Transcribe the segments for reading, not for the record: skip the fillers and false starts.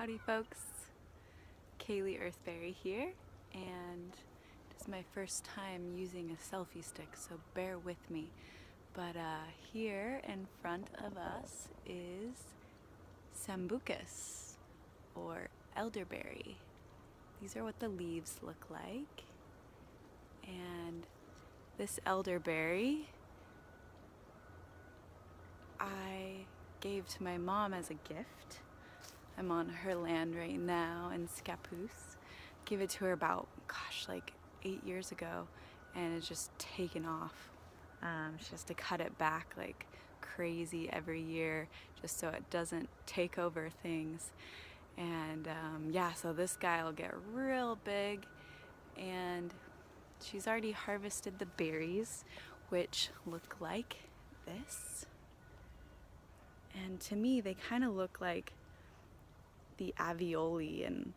Howdy folks, Kaylee Earthberry here, and it is my first time using a selfie stick, so bear with me. But here in front of us is Sambuccus, or elderberry. These are what the leaves look like, and this elderberry I gave to my mom as a gift. I'm on her land right now in Scappoose. Gave it to her about, like 8 years ago, and it's just taken off. She has to cut it back like crazy every year just so it doesn't take over things. And so this guy will get real big, and she's already harvested the berries, which look like this. And to me, they kind of look like the alveoli and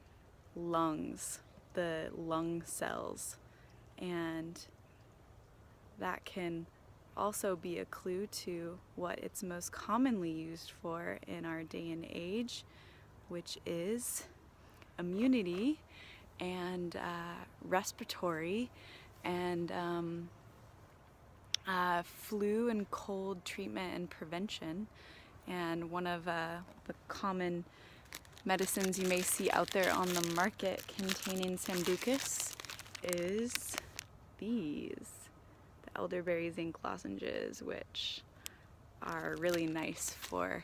lungs, the lung cells, and that can also be a clue to what it's most commonly used for in our day and age, which is immunity and respiratory and flu and cold treatment and prevention. And one of the common medicines you may see out there on the market containing Sambuccus is these, the elderberry zinc lozenges, which are really nice for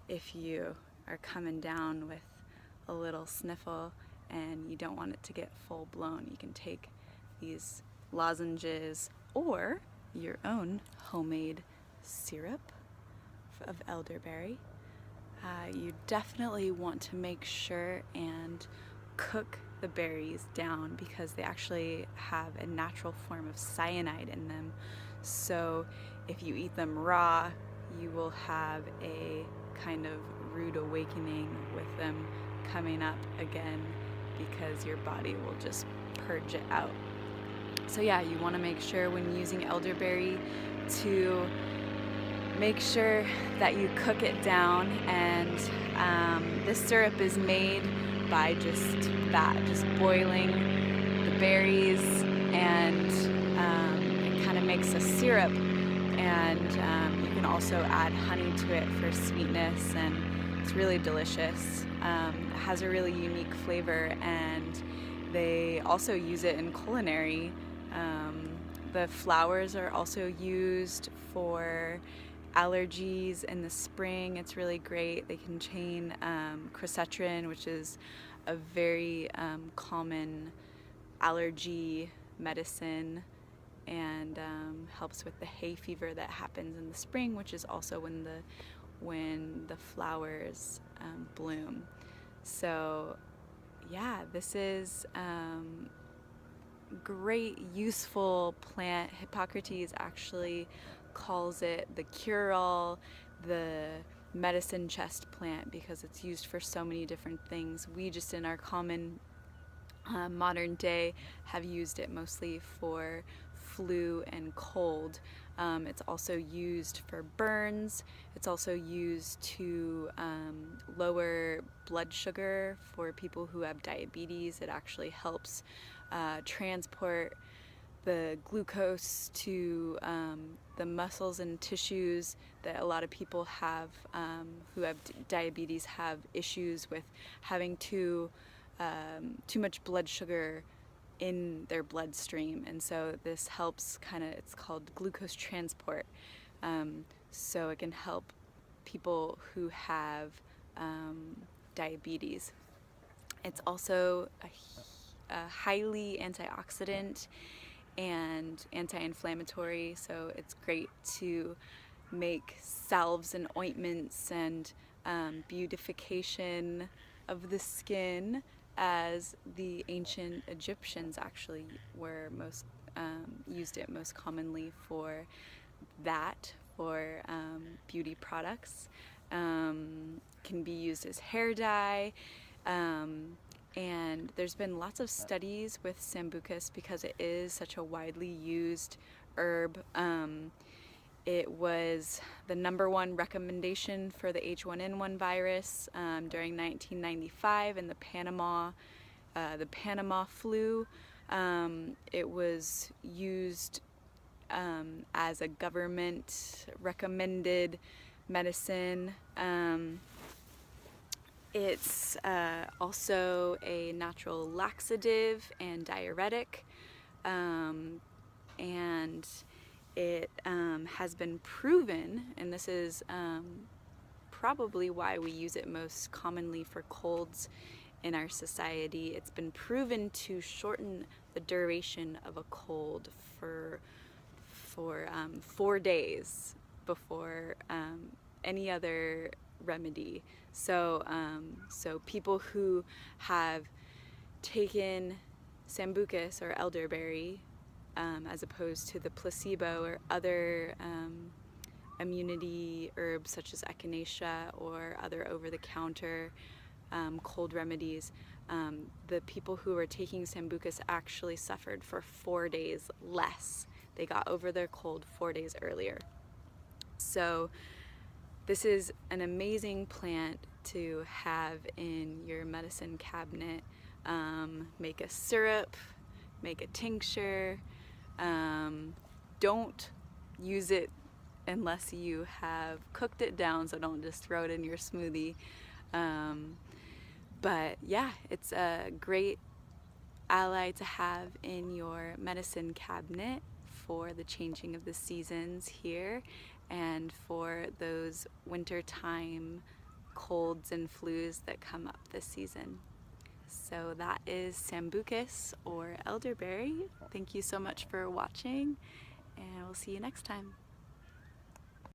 if you are coming down with a little sniffle and you don't want it to get full blown. You can take these lozenges or your own homemade syrup of elderberry. You definitely want to make sure and cook the berries down because they actually have a natural form of cyanide in them. So if you eat them raw, you will have a kind of rude awakening with them coming up again because your body will just purge it out. So yeah, you want to make sure when using elderberry to make sure that you cook it down, and this syrup is made by just boiling the berries, and it kind of makes a syrup, and you can also add honey to it for sweetness, and it's really delicious. It has a really unique flavor, and they also use it in culinary. The flowers are also used for allergies in the spring. It's really great. They contain crescentine, which is a very common allergy medicine, and helps with the hay fever that happens in the spring, which is also when the flowers bloom. So yeah, this is great, useful plant. Hippocrates actually calls it the cure-all, the medicine chest plant, because it's used for so many different things. We just in our common modern day have used it mostly for flu and cold. It's also used for burns. It's also used to lower blood sugar for people who have diabetes. It actually helps transport the glucose to the muscles and tissues that a lot of people have who have diabetes have issues with having too much blood sugar in their bloodstream, and so this helps it's called glucose transport, so it can help people who have diabetes. It's also a highly antioxidant and anti-inflammatory, so it's great to make salves and ointments and beautification of the skin, as the ancient Egyptians actually were used it most commonly for that, for beauty products. Can be used as hair dye. And there's been lots of studies with Sambuccus because it is such a widely used herb It was the #1 recommendation for the H1N1 virus during 1995 in the Panama flu. It was used as a government recommended medicine. It's also a natural laxative and diuretic, and it has been proven, and this is probably why we use it most commonly for colds in our society. It's been proven to shorten the duration of a cold for 4 days before any other remedy. So people who have taken Sambuccus or elderberry as opposed to the placebo or other immunity herbs such as echinacea or other over-the-counter cold remedies, the people who were taking Sambuccus actually suffered for 4 days less. They got over their cold 4 days earlier. So this is an amazing plant to have in your medicine cabinet. Make a syrup, make a tincture. Don't use it unless you have cooked it down, so don't just throw it in your smoothie. But yeah, it's a great ally to have in your medicine cabinet for the changing of the seasons here and for those wintertime colds and flus that come up this season. So that is Sambuccus or elderberry. Thank you so much for watching, and we'll see you next time.